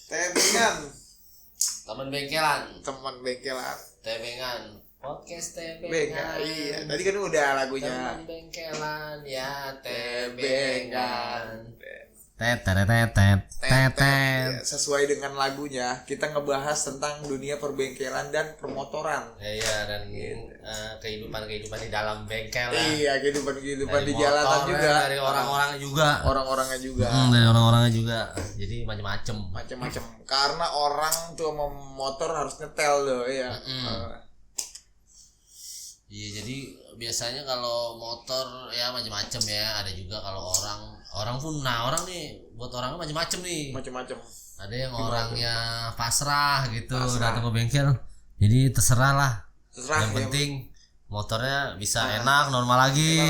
Tebengan. Teman bengkelan. Teman bengkelan. Tebengan. Podcast Bengkel. tebengan. Iya, tadi kan udah lagunya. Teman bengkelan ya tebengan. Tetet. Ya, sesuai dengan lagunya, kita ngebahas tentang dunia perbengkelan dan permotoran. Iya dan kehidupan di dalam bengkel ya. Iya, kehidupan Dari di jalanan motor, juga. dari orang-orang juga. Orang-orangnya juga. Dari orang-orangnya juga. Jadi macam-macam. Macam-macam. Karena orang tuh mau motor harus nyetel loh, ya. Iya, jadi biasanya kalau motor ya macam-macam ya. Ada juga kalau orang pun, orang nih buat orangnya macam-macam nih. Macam-macam. Ada yang orangnya pasrah gitu, datang ke bengkel. Jadi terserah lah. Yang penting motornya bisa enak, normal lagi.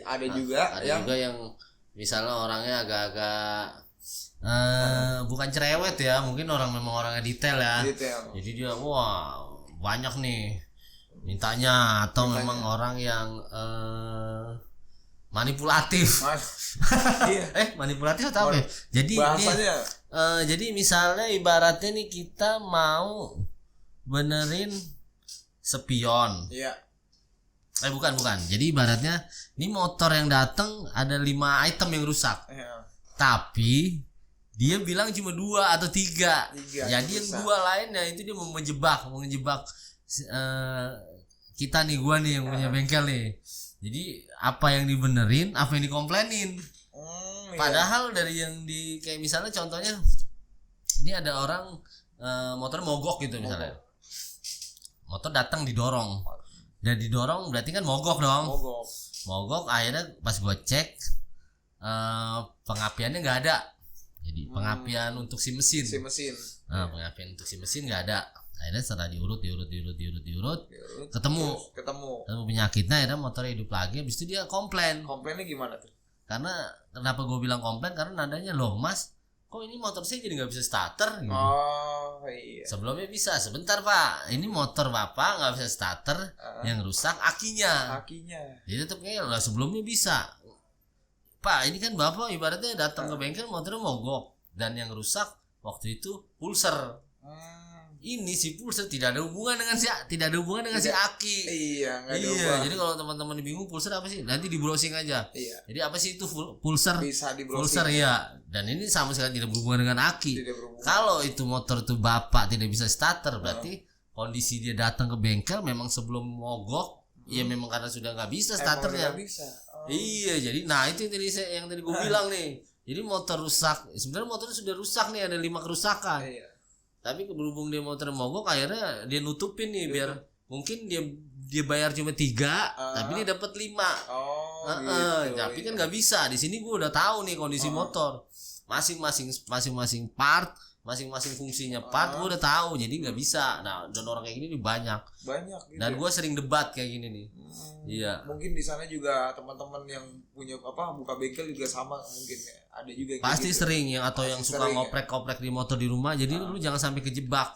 Ada juga yang misalnya orangnya agak-agak bukan cerewet ya, mungkin memang orangnya detail ya. Jadi dia banyak nih mintanya, atau memang orang yang manipulatif. Manipulatif atau apa? Jadi bahasanya jadi misalnya ibaratnya nih kita mau benerin spion. Iya. Bukan. Jadi ibaratnya ini motor yang datang ada 5 item yang rusak. Iya. Tapi dia bilang cuma 2 atau 3. Jadi yang 2 lainnya itu dia mau ngejebak kita nih, gua nih yang punya bengkel nih. Jadi apa yang dibenerin, apa yang dikomplainin. Padahal dari yang kayak misalnya contohnya ini ada orang motor mogok gitu misalnya. Motor datang didorong. Dan didorong berarti kan mogok dong. Mogok akhirnya pas gua cek pengapiannya enggak ada. Jadi pengapian untuk si mesin. Pengapian untuk si mesin enggak ada. Akhirnya setelah diurut ketemu penyakitnya, akhirnya motornya hidup lagi. Habis itu dia komplainnya gimana tuh? Karena kenapa gue bilang komplain, karena nadanya, loh mas, kok ini motor saya jadi nggak bisa starter gitu. Iya. Sebelumnya bisa, sebentar pak, ini motor bapak nggak bisa starter, yang rusak akinya. Jadi tetap kayak lah, sebelumnya bisa pak, ini kan bapak ibaratnya datang ke bengkel motornya mogok, dan yang rusak waktu itu pulser. Ini si pulser tidak ada hubungan dengan si aki. Iya, enggak ada. Iya, jadi kalau teman-teman bingung pulser apa sih, nanti di browsing aja. Iya. Jadi apa sih itu pulser? Bisa di browsing. Pulser ya. Dan ini sama sekali tidak berhubungan dengan aki. Kalau itu motor tuh bapak tidak bisa starter, berarti kondisi dia datang ke bengkel memang sebelum mogok, ya memang karena sudah nggak bisa starternya. Iya, jadi itu yang tadi gue bilang nih. Jadi motor rusak, sebenarnya motornya sudah rusak nih, ada 5 kerusakan. Iya. Tapi berhubung dia motor mogok, akhirnya dia nutupin nih biar mungkin dia bayar cuma 3, tapi dia dapat 5. Gitu. Tapi kan nggak bisa. Di sini gue udah tahu nih kondisi motor, masing-masing part, masing-masing fungsinya part, gue udah tahu. Jadi nggak bisa. Nah, dan orang kayak gini banyak gitu. Dan gue sering debat kayak gini nih. Iya. Mungkin di sana juga teman-teman yang punya buka bengkel juga sama mungkin ya. Ada juga yang pasti gitu. Sering yang atau yang suka ngoprek-ngoprek di motor di rumah. Jadi lu jangan sampai kejebak.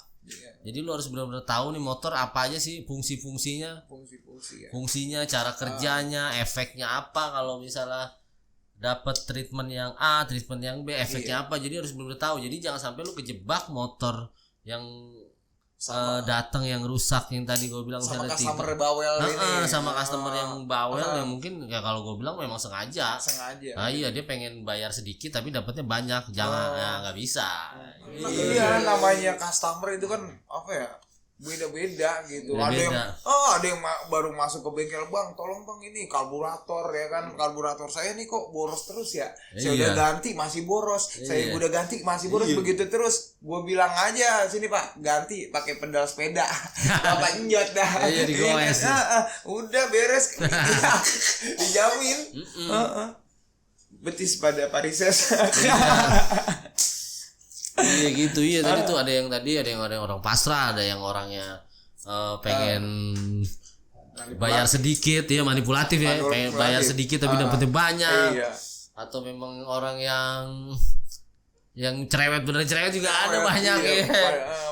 Jadi lu harus benar-benar tahu nih motor apa aja sih fungsinya, cara kerjanya, efeknya apa kalau misalnya dapat treatment yang A, treatment yang B, efeknya apa. Jadi harus benar-benar tahu. Jadi jangan sampai lu kejebak motor yang datang yang rusak, yang tadi gue bilang sama customer bawel ini. Sama customer yang bawel yang mungkin ya kalau gue bilang memang sengaja. Nah iya, dia pengen bayar sedikit tapi dapatnya banyak. Jangan, nggak bisa. Iya, namanya customer itu kan apa ya, beda-beda gitu. Ada yang baru masuk ke bengkel, bang tolong bang ini karburator ya kan, karburator saya nih kok boros terus ya, saya udah ganti masih boros, saya udah ganti masih boros, begitu terus. Gue bilang aja, sini pak ganti pakai pedal sepeda, bapak nyot dah. Udah beres, dijamin. Betis pada parises. Iya gitu. Iya tadi tuh ada yang orang pasrah, ada yang orangnya pengen bayar sedikit ya, manipulatif ya, pengen bayar sedikit tapi dapetnya banyak. Atau memang orang yang cerewet, bener cerewet juga ada banyak ya.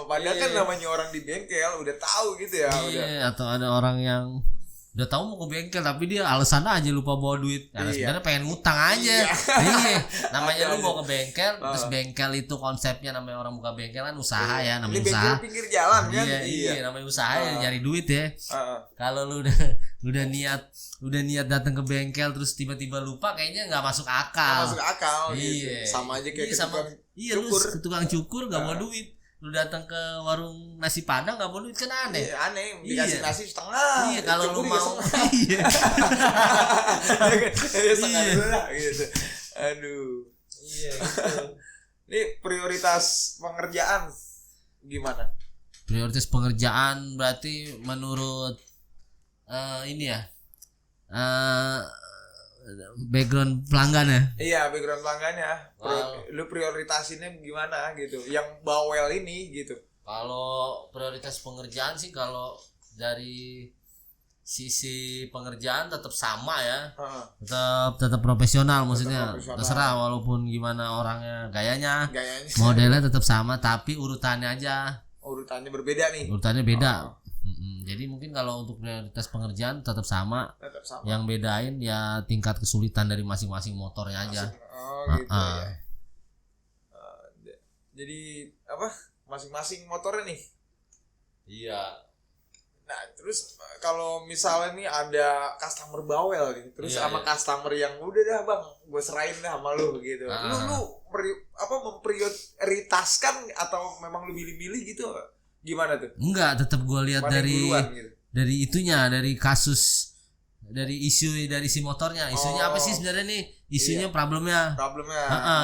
Padahal kan namanya orang di bengkel udah tahu gitu ya. Iya, atau ada orang yang udah tahu mau ke bengkel tapi dia alasan aja lupa bawa duit. Karena sebenarnya pengen ngutang aja. Iya. Namanya lu mau ke bengkel, terus bengkel itu konsepnya namanya orang buka bengkel kan usaha ya, namanya ini usaha. bengkel pinggir jalan kan. Iya, namanya usaha ya, nyari duit ya. Kalau lu udah niat datang ke bengkel terus tiba-tiba lupa, kayaknya nggak masuk akal. Nggak masuk akal. Iya. Gitu. Sama aja kayak lu ke tukang cukur nggak bawa duit. Lu datang ke warung nasi padang nggak bawa duit kan aneh. Iya, aneh. Dikasih nasi setengah. Iya, kalau lu mau. Iya. Setengah dulu lah gitu. Aduh. Iya gitu. Ini prioritas pengerjaan gimana? Prioritas pengerjaan berarti menurut ini ya. Background pelanggan ya. Iya, background pelanggannya. Lu prioritasinnya gimana gitu? Yang bawel ini gitu. Kalau prioritas pengerjaan sih kalau dari sisi pengerjaan tetap sama ya. Tetap profesional maksudnya. Terserah walaupun gimana orangnya, gayanya. Modelnya tetap sama tapi urutannya aja. Urutannya berbeda nih. Urutannya beda. Jadi mungkin kalau untuk prioritas pengerjaan tetap sama. Yang bedain ya tingkat kesulitan dari masing-masing motornya aja. Gitu ya. Jadi apa? Masing-masing motornya nih. Iya. Nah, terus kalau misalnya nih ada customer bawel nih, terus sama customer yang udah dah bang, gue serahin dah sama lu gitu. Lu memprioritaskan atau memang lu milih-milih gitu? Gimana tuh? Enggak, tetap gue lihat dari itunya, dari kasus, dari isu dari si motornya. Isunya apa sih sebenarnya nih? Isunya problemnya.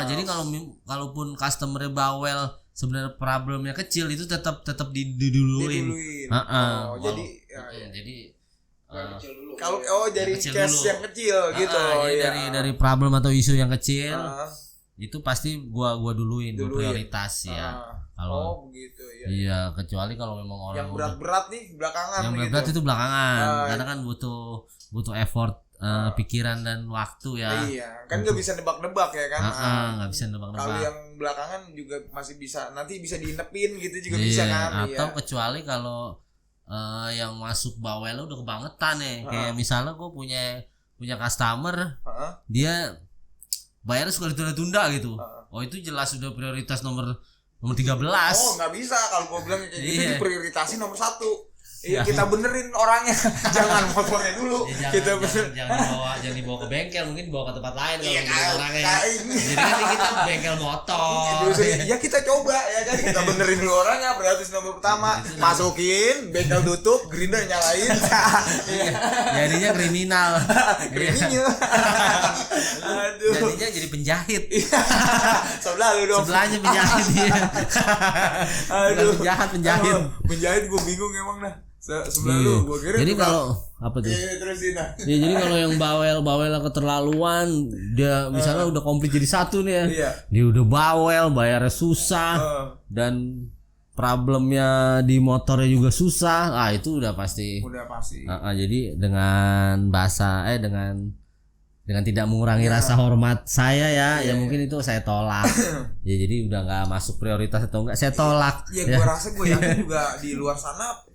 Jadi kalaupun customer bawel sebenarnya problemnya kecil itu tetap diduluin. Jadi kalau dari case yang kecil gitu. Dari problem atau isu yang kecil itu pasti gua duluin, prioritas ya. Kalau begitu ya. Iya, kecuali kalau memang orang yang berat-berat nih belakangan. Yang berat itu belakangan, karena kan butuh effort, pikiran dan waktu ya. Iya, kan nggak bisa nebak-nebak ya kan. Nggak bisa nebak-nebak. Kalau yang belakangan juga masih bisa, nanti bisa diinepin gitu juga bisa kan. Atau kecuali kalau yang masuk bawel udah kebangetan ya. Kayak misalnya gue punya customer, dia bayarnya suka ditunda-tunda gitu. Itu jelas sudah prioritas nomor 13. Nggak bisa kalau gue bilang kayak gitu diprioritasin nomor 1. Iya, kita benerin orangnya. Jangan motornya dulu. Jangan dibawa ke bengkel, mungkin dibawa ke tempat lain kalau orangnya. Jadi kan kita bengkel motor. Ya kita coba ya kan, kita benerin dulu orangnya. Prioritas nomor pertama, masukin, bengkel tutup, grinder nyalain. Jadinya kriminal. Aduh. Jadinya jadi penjahit. Sebelah lu dong. Sebelahnya penjahit dia. Aduh. Penjahit. Penjahit gue bingung emang dah. Sebelah lu gue kira. Jadi kalau apa tuh? Ya jadi kalau yang bawel keterlaluan, dia misalnya udah komplit jadi satu nih ya. Dia udah bawel, bayarnya susah dan problemnya di motornya juga susah. Itu udah pasti. Jadi dengan dengan tidak mengurangi rasa hormat saya ya mungkin itu saya tolak. Ya jadi udah nggak masuk prioritas atau enggak saya tolak. Ya gue rasa gue yakin juga di luar sana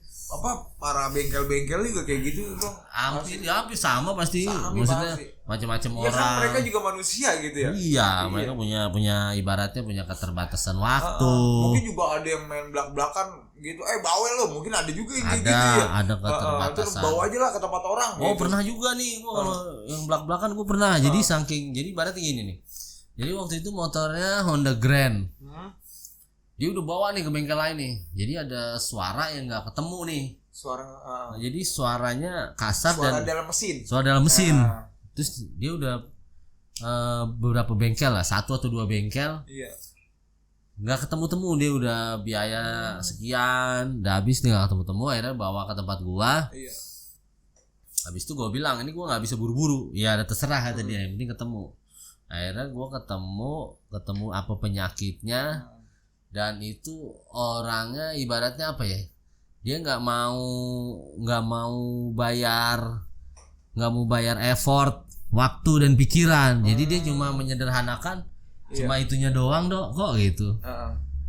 para bengkel-bengkel juga kayak gitu dong. Hampir sama pasti. Maksudnya macam-macam orang. Kan mereka juga manusia gitu ya. Iya, mereka punya ibaratnya punya keterbatasan waktu. Mungkin juga ada yang main belak-belakan gitu. Bawel lo, mungkin ada juga yang kayak gitu ya. Ada keterbatasan. Bawa aja lah ke tempat orang. Pernah juga nih gua kalau yang belak-belakan gua pernah. Jadi ibaratnya gini nih. Jadi waktu itu motornya Honda Grand. Dia udah bawa nih ke bengkel lain nih. Jadi ada suara yang nggak ketemu nih. Jadi suaranya kasar suara dalam mesin. Terus dia udah beberapa bengkel lah, 1 atau 2 bengkel. Nggak ketemu-temu, dia udah biaya sekian, udah habis nih nggak ketemu-temu. Akhirnya bawa ke tempat gua. Habis itu gua bilang ini gua nggak bisa buru-buru. Ya ada terserah kata dia, yang penting ketemu. Akhirnya gua ketemu apa penyakitnya. Dan itu orangnya ibaratnya apa ya, dia nggak mau bayar effort, waktu dan pikiran. Jadi dia cuma menyederhanakan, cuma itunya doang kok gitu.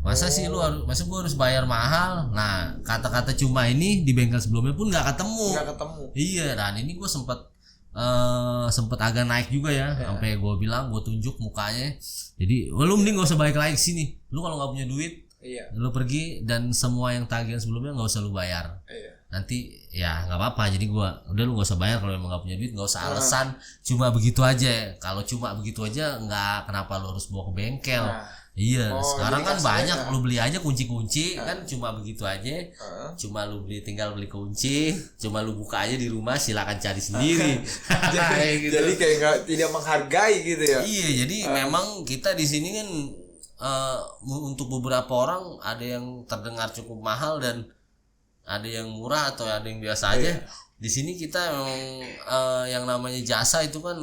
Masa sih masa gua harus bayar mahal. Nah, kata-kata cuma ini di bengkel sebelumnya pun nggak ketemu. Iya, dan ini gua sempet agak naik juga ya. Sampai gua bilang, gua tunjuk mukanya. Jadi, lu mending gak usah balik lagi ke sini. Lu kalau nggak punya duit, lu pergi, dan semua yang tagihan sebelumnya nggak usah lu bayar. Nanti ya nggak apa-apa. Jadi gua udah, lu nggak usah bayar kalau emang nggak punya duit, nggak usah alasan cuma begitu aja. Kalau cuma begitu aja nggak, kenapa lu harus bawa ke bengkel? Iya, sekarang kan banyak, lu beli aja kunci-kunci kan cuma begitu aja. Cuma lu tinggal beli kunci, cuma lu buka aja di rumah, silakan cari sendiri. Jadi kayak tidak menghargai gitu ya. Iya, jadi memang kita di sini kan untuk beberapa orang ada yang terdengar cukup mahal dan ada yang murah atau ada yang biasa aja. Di sini kita memang yang namanya jasa itu kan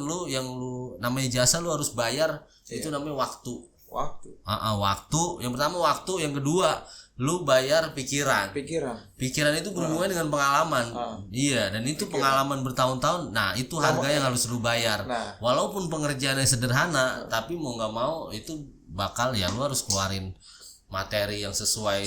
namanya jasa lu harus bayar. Itu namanya waktu. Waktu. Yang pertama waktu, yang kedua lu bayar pikiran itu berhubungan dengan pengalaman. Iya, dan itu pengalaman bertahun-tahun. Nah, itu harga yang harus lu bayar. Walaupun pengerjaannya sederhana, tapi mau nggak mau itu bakal ya lu harus keluarin materi yang sesuai.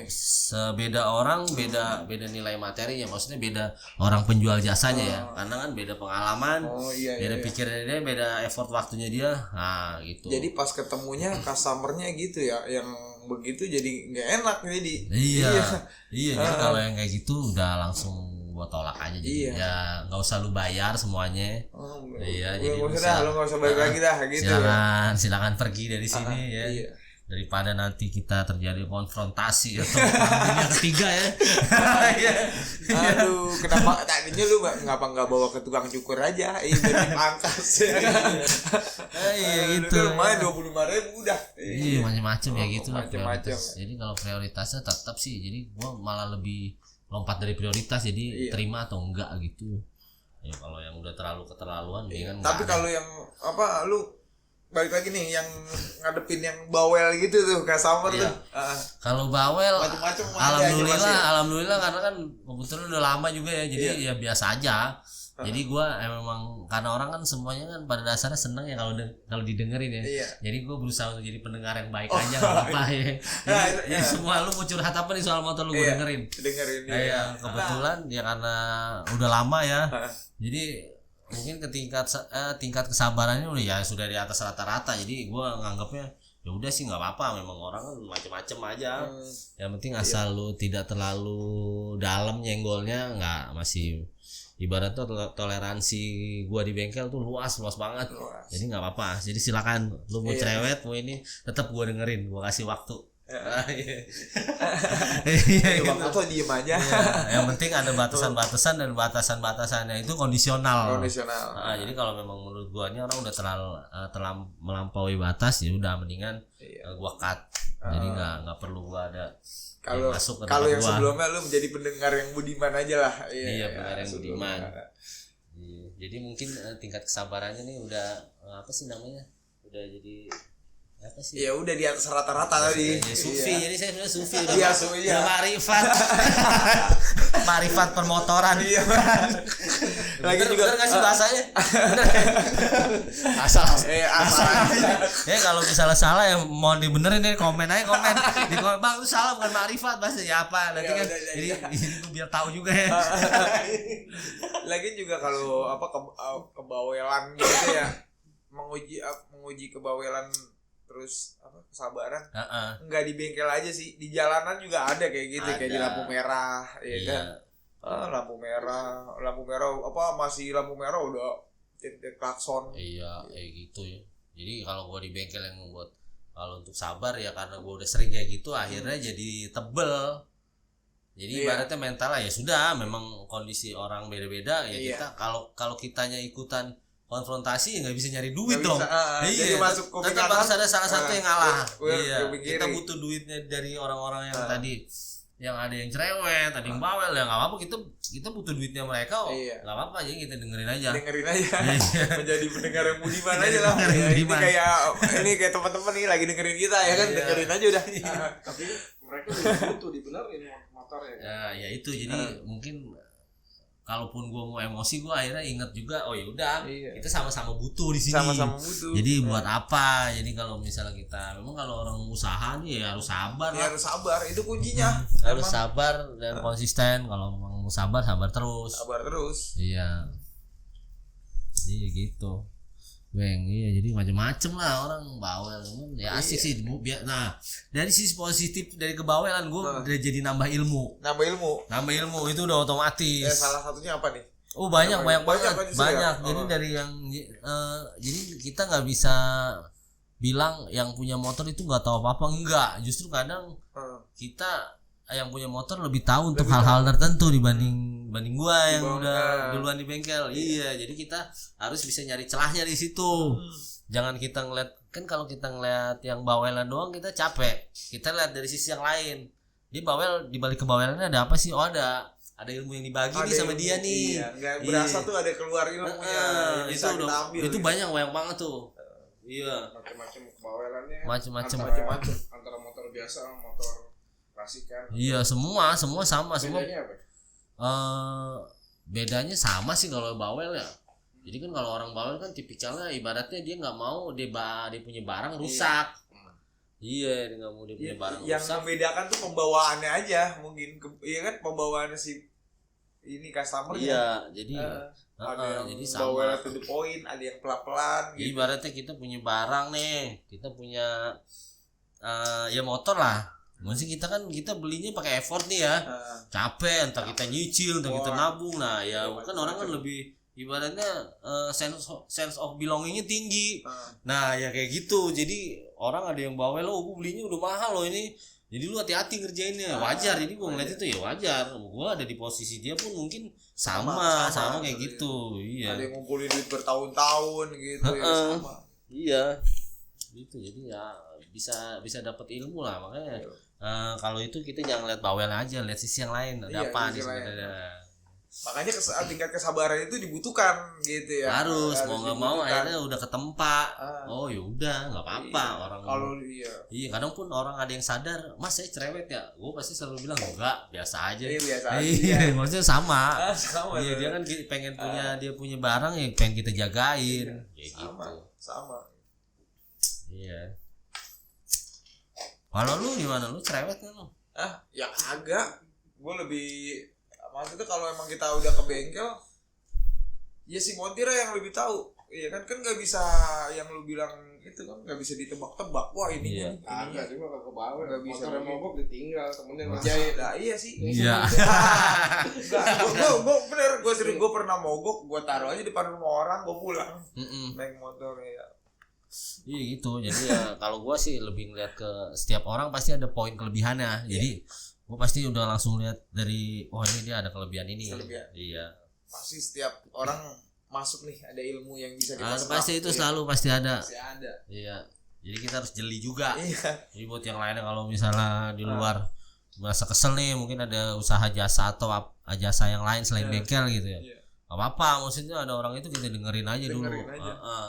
Sebeda orang beda nilai materinya, maksudnya beda orang penjual jasanya ya, karena kan beda pengalaman, beda pikirannya dia, beda effort waktunya dia. Nah gitu. Jadi pas ketemunya customernya gitu ya, yang begitu jadi nggak enak jadi. Iya. Jadi kalau yang kayak gitu udah langsung gua tolak aja. Jadi ya nggak usah lu bayar semuanya. Jadi lu nggak usah balik lagi dah gitu. Silakan pergi dari sini ya. Daripada nanti kita terjadi konfrontasi atau dunia ketiga ya. Aduh, kenapa tadinya lu nggak bawa ke tukang cukur aja? Jadi pangkas ya. Iya gitu. Lumayan 25.000 udah. Iya, macam-macam ya gitu. Macam-macam. Jadi kalau prioritasnya tetap sih, jadi gua malah lebih lompat dari prioritas, jadi terima atau enggak gitu. Ya kalau yang udah terlalu keterlaluan dia kan. Tapi kalau yang lu balik lagi nih yang ngadepin yang bawel gitu tuh customer tuh. Kalau bawel macam-macam alhamdulillah karena kan kebetulan udah lama juga ya, jadi ya biasa aja. Jadi gua memang karena orang kan semuanya kan pada dasarnya seneng ya kalau didengerin ya. Jadi gua berusaha untuk jadi pendengar yang baik aja, enggak apa-apa ya. Jadi semua lu mau curhat apa nih soal motor lu gua dengerin. Iya, kebetulan ya karena udah lama ya. Jadi mungkin tingkat kesabarannya udah ya sudah di atas rata-rata. Jadi gue nganggapnya ya udah sih nggak apa-apa, memang orang kan macam-macam aja. Yang penting asal lu tidak terlalu dalam nyenggolnya, nggak, masih ibaratnya toleransi gue di bengkel tuh luas banget. Jadi nggak apa-apa. Jadi silakan lu mau cerewet mau ini tetap gue dengerin, gue kasih waktu. Atau diem aja. Yang penting ada batasan-batasan, dan batasan-batasannya itu kondisional. Jadi kalau memang menurut gua ini orang udah terlalu melampaui batas, ya udah mendingan gua cut. Jadi nggak perlu gua ada masuk ke tempat gua. Kalau yang sebelumnya lu menjadi pendengar yang budiman aja lah. Pendengar yang budiman. Jadi mungkin tingkat kesabarannya nih udah apa sih namanya? Udah jadi apa sih? Ya udah di atas rata-rata tadi. Sufi, jadi saya sebenarnya sufi udah marifat permotoran. Lagi juga bener nggak sih bahasanya? Asal. Kalau misalnya salah ya mohon dibenerin deh, komen di komen, bang itu salah bukan marifat, bahasanya apa? Nanti kan jadi biar tahu juga ya. Lagi juga kalau kebawelan gitu ya, menguji kebawelan terus kesabaran nggak di bengkel aja sih, di jalanan juga ada kayak gitu, kayak di lampu merah kan. Lampu merah masih lampu merah udah klakson. Kayak gitu ya. Jadi kalau gua di bengkel yang membuat kalau untuk sabar ya karena gua udah sering kayak gitu, akhirnya jadi tebel. Jadi ibaratnya mental ya sudah, memang kondisi orang beda-beda ya. Kita kalau kitanya ikutan konfrontasi nggak bisa nyari duit dong. Jadi masuk tetap harus ada salah satu yang ngalah. Kita butuh duitnya dari orang-orang yang tadi, yang ada yang cerewet, ada yang bawel, ya nggak apa-apa, kita butuh duitnya mereka, nggak apa-apa, jadi kita dengerin aja. Menjadi pendengar yang budiman aja lah. Ini kayak teman-teman nih lagi dengerin kita ya kan, dengerin aja udah. Tapi mereka juga butuh dibenerin motornya. Ya itu, jadi mungkin kalaupun gue mau emosi, gue akhirnya inget juga, oh ya udah, Iya. kita sama-sama butuh di sini. Sama-sama butuh. Jadi buat apa? Jadi kalau misalnya kita, memang kalau orang usaha nih ya harus sabar Ya lah. harus sabar, itu kuncinya. Harus Emang sabar dan konsisten. Kalau mau sabar terus. sabar terus. Iya. Iya gitu. Bang, iya jadi macam-macam lah orang bawel. Ya asik sih. Nah, dari sisi positif dari kebawelan gue udah jadi nambah ilmu. Nambah ilmu. Nambah ilmu itu udah otomatis. Salah satunya apa nih? Oh banyak banget. justru ya? Jadi dari yang jadi kita nggak bisa bilang yang punya motor itu nggak tahu apa-apa, enggak. Justru kadang kita yang punya motor lebih tahu untuk hal-hal tertentu dibanding gua yang udah duluan di bengkel. Iya, jadi kita harus bisa nyari celahnya di situ. Jangan kita ngeliat, kan kalau kita ngeliat yang bawelan doang kita capek. Kita lihat dari sisi yang lain. Dia bawel, di balik kebawelannya ada apa sih? Oh ada ilmu yang dibagi nih sama dia nih. Iya, nggak berasa tuh ada keluar ilmunya. Itu banyak banget tuh. Iya. Macam-macam kebawelannya. Macam-macam Antara motor biasa sama motor klasikan. Iya, semua sama semua. Bedanya apa? Bedanya sama sih kalau bawel ya. Jadi kan kalau orang bawel kan tipikalnya ibaratnya dia nggak mau dia punya barang rusak. Iya, dia nggak mau dia punya barang yang rusak. membedakan tuh pembawaannya aja mungkin. Iya kan pembawaannya si ini customer. Iya, jadi ada yang jadi bawel sama. to the point, ada yang pelan-pelan gitu. Ibaratnya kita punya barang nih, kita punya ya motor lah. Maksudnya kita belinya pakai effort nih ya. Capek, entah kita nyicil, entah kita nabung. Nah, ya kan orang kan lebih ibaratnya sense of belongingnya tinggi. Nah, ya kayak gitu. Jadi orang ada yang bawel, lo gue belinya udah mahal loh ini. Jadi lu hati-hati ngerjainnya. Wajar. Jadi gue ngeliat itu ya wajar. Gue ada di posisi dia pun mungkin sama kayak gitu. Iya. Ada yang ngumpulin duit bertahun-tahun gitu ya sama. Iya. Gitu. Jadi ya bisa dapat ilmu lah, makanya kalau itu kita jangan lihat bawel aja, lihat sisi yang lain, ada apa nih sebenarnya. Makanya tingkat kesabaran itu dibutuhkan gitu ya. Harus mau nggak mau akhirnya udah ketempa. Oh ya udah nggak apa-apa orang. Kalau iya kadang pun orang ada yang sadar, Mas saya cerewet ya, gue pasti selalu bilang enggak, biasa aja. Biasa aja. Iya maksudnya sama. Sama. Iya dia kan pengen dia punya barang ya pengen kita jagain. Kayak gitu. Sama. Iya. Kalau lu gimana? Lu cerewet kan lu? Ya agak. Gue lebih maksudnya kalau emang kita udah ke bengkel, ya si Montira yang lebih tahu. Iya kan nggak bisa yang lu bilang itu kan nggak bisa ditebak-tebak. Wah ini Agak sih mah ke bawah. Nggak bisa motor yang mogok ditinggal, temennya ngerjain. ngerjain. Nah, iya sih. Iya. Gue bener, gue pernah mogok, gue taruh aja depan rumah orang, gue pulang naik motor ya. Iya gitu. Jadi ya kalau gua sih lebih ngeliat ke setiap orang pasti ada poin kelebihannya. Jadi gua pasti udah langsung lihat dari ini dia ada kelebihan ini. Iya. Pasti setiap orang masuk nih ada ilmu yang bisa kita serap. Pasti itu selalu pasti ada. Pasti ada. Iya. Jadi kita harus jeli juga. Iya. Jadi buat yang lainnya kalau misalnya di luar merasa kesel nih, mungkin ada usaha jasa atau jasa yang lain selain bengkel gitu ya. Gak apa-apa, maksudnya ada orang itu kita dengerin aja dulu.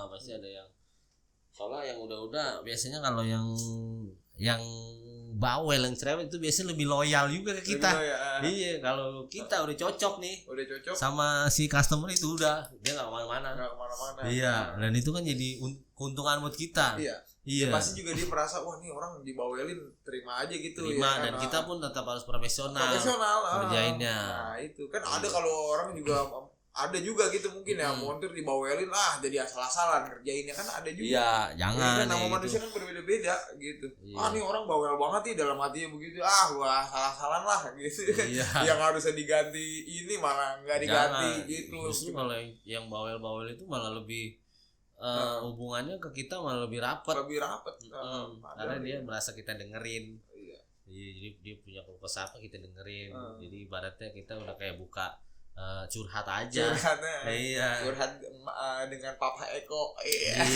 Pasti ada yang soalnya yang udah biasanya kalau yang bawel yang cerewet itu biasanya lebih loyal juga ke kita. Iya, kalau kita udah cocok nih sama si customer itu udah dia nggak kemana-mana. Iya, dan itu kan jadi keuntungan buat kita. Iya. Pasti juga dia merasa wah nih orang dibawelin terima aja gitu. Terima ya, dan kita pun tetap harus profesional kerjainnya. Nah itu kan ada kalau orang juga ada juga gitu mungkin ya montir dibawelin jadi asal-asalan kerjainnya kan ada juga. Iya, jangan. Ya, nama manusia kan berbeda-beda gitu. Nih orang bawel banget nih dalam hatinya begitu. Gua salah-salan lah gitu. Iya. Yang harusnya diganti ini malah nggak diganti gitu. Justru kalau yang bawel-bawel itu malah lebih hubungannya ke kita malah lebih rapat. Karena dia merasa kita dengerin. Iya, jadi dia punya keluh kesah apa kita dengerin. Jadi ibaratnya kita udah kayak buka curhat aja. Curhat dengan Papa Eko. Iya.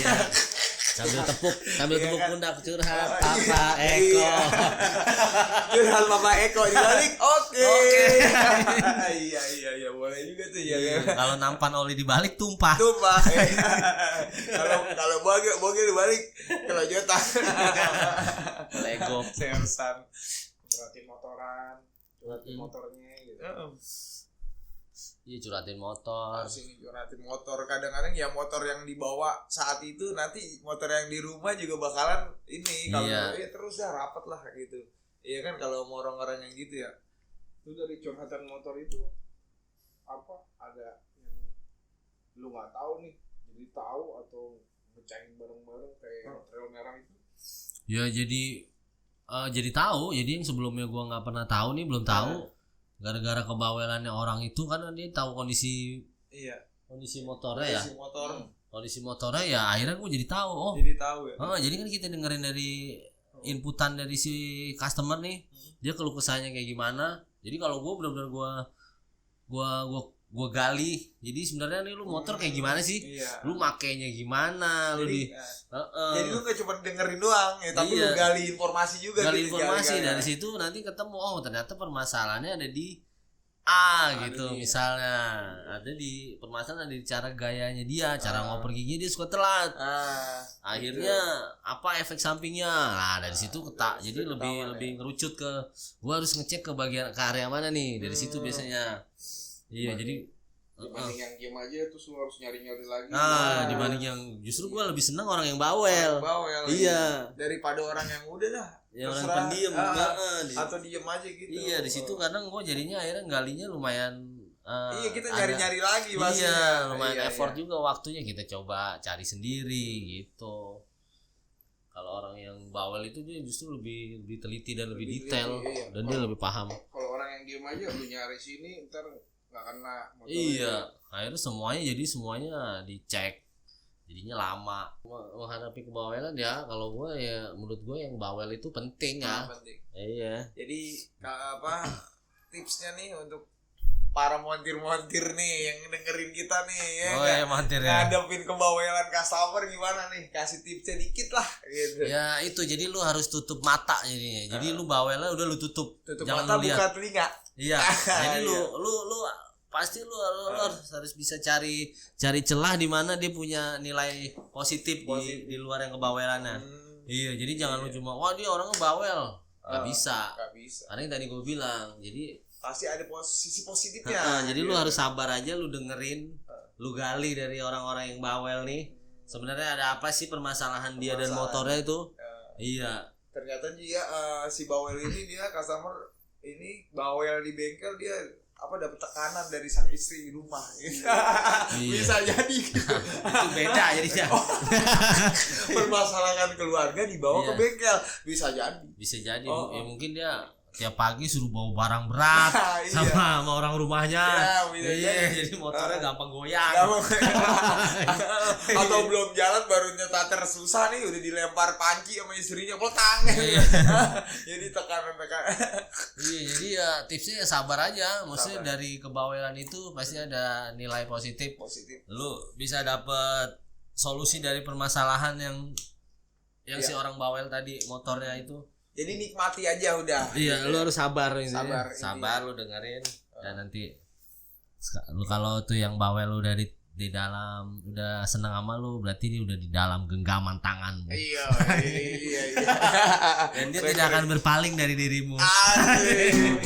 Sambil tepuk pundak curhat Papa Eko. Curhat Papa Eko dibalik. Oke. Iya boleh juga tuh ya. Kalau nampan oli dibalik tumpah. Kalau bogel dibalik kelojotan. Lego. Sersan. Curhatin motoran, curhatin motornya gitu. Iya, curhatin motor. Asing curhatin motor. Kadang-kadang ya motor yang dibawa saat itu nanti motor yang di rumah juga bakalan ini kalau ya terus dah rapat lah gitu. Iya kan kalau mau orang-orang yang gitu ya. Itu dari curhatan motor itu apa ada yang lu nggak tahu nih, jadi tahu atau mecahin bareng-bareng kayak trail merah itu? Ya jadi tahu. Jadi yang sebelumnya gua nggak pernah tahu nih, belum tahu. Gara-gara kebawelannya orang itu kan dia tahu kondisi motornya ya. Kondisi motornya ya akhirnya gue jadi tahu. Oh. Jadi tahu ya. Jadi kan kita dengerin dari inputan dari si customer nih. Dia keluh kesahnya kayak gimana. Jadi kalau gue benar-benar gue gali. Jadi sebenarnya nih lu motor kayak gimana sih? Iya. Lu makainya gimana? Jadi lu gak cuma dengerin doang ya, tapi lu gali informasi juga. Gali informasi dari situ nanti ketemu ternyata permasalahannya ada di A gitu misalnya. Ada di permasalahan ada di cara gayanya dia, cara ngoper gigi dia suka telat. Akhirnya apa efek sampingnya? Nah, dari situ jadi lebih ngerucut ke gua harus ngecek ke area mana nih. Dari situ biasanya. Iya, jadi dibanding yang diam aja terus lu harus nyari-nyari lagi. Dibanding yang justru gue lebih senang orang yang bawel. Iya. Daripada orang yang udah dah. Yang orang pendiam atau diem aja gitu. Iya, di situ kadang gue jadinya akhirnya galinya lumayan. Iya, kita nyari-nyari lagi pasti. Iya, lumayan effort juga waktunya kita coba cari sendiri gitu. Kalau orang yang bawel itu dia justru lebih teliti dan lebih detail dan dia lebih paham. Kalau orang yang diem aja lu nyari sini ntar nggak kena motornya. Iya, akhirnya semuanya dicek, jadinya lama. Menghadapi kebawelan ya, kalau gue ya menurut gue yang bawel itu penting ya. Penting. Iya. Jadi tipsnya nih untuk para montir nih yang dengerin kita nih ya. Montir ya. Ngadepin kebawelan customer gimana nih? Kasih tipsnya dikit lah gitu. Ya itu, jadi lu harus tutup mata jadinya. Jadi lu bawelnya udah lu tutup. Jangan mata, buka telinga. Iya. Jadi lu pasti lu harus bisa cari celah di mana dia punya nilai positif. Di luar yang kebawelannya. Iya, jadi jangan lu cuma wah dia orangnya bawel. Gak bisa. Karena yang tadi gue bilang, jadi pasti ada sisi positifnya. Jadi lu harus sabar aja, lu dengerin, lu gali dari orang-orang yang bawel nih. Sebenarnya ada apa sih permasalahan dia dan motornya itu? Iya. Ternyata dia si bawel ini dia customer ini bawel di bengkel, dia dapat tekanan dari sang istri di rumah gitu. Bisa jadi gitu. Itu beda jadinya. Permasalahan keluarga dibawa ke bengkel, bisa jadi. Ya mungkin dia tiap pagi suruh bawa barang berat sama orang rumahnya. Jadi motornya gampang goyang. Atau belum jalan baru nyetater susah nih udah dilempar panci sama istrinya pelotang. Jadi tekanan. Iya, jadi ya tipsnya ya sabar aja. Maksudnya dari kebawelan itu pasti ada nilai positif. Lu bisa dapet solusi dari permasalahan yang si orang bawel tadi motornya itu. Jadi nikmati aja udah. Iya, lu harus sabar lu dengerin dan nanti lu kalau tuh yang bawel udah di dalam udah seneng sama lu, berarti dia udah di dalam genggaman tanganmu. Iya. Dan dia tidak akan berpaling dari dirimu. Asik.